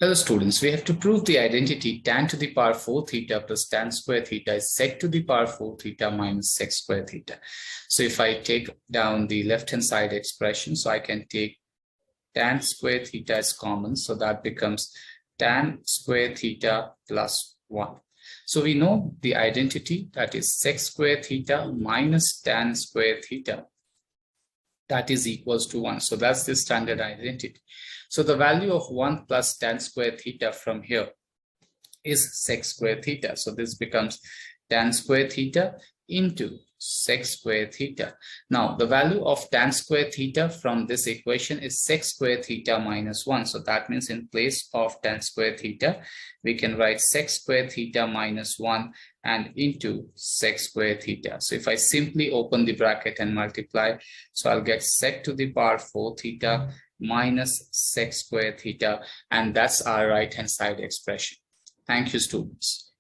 Hello students, we have to prove the identity tan to the power 4 theta plus tan square theta is sec to the power 4 theta minus sec square theta. So if I take down the left hand side expression, so I can take tan square theta as common, so that becomes tan square theta plus 1. So we know the identity, that is sec square theta minus tan square theta, that is equals to 1. So that's the standard identity. So the value of 1 plus tan square theta from here is sec square theta. So this becomes tan square theta into sec square theta. Now the value of tan square theta from this equation is sec square theta minus 1. So that means in place of tan square theta, we can write sec square theta minus 1 and into sec square theta. So if I simply open the bracket and multiply, so I'll get sec to the power 4 theta minus sec square theta, and that's our right hand side expression. Thank you, students.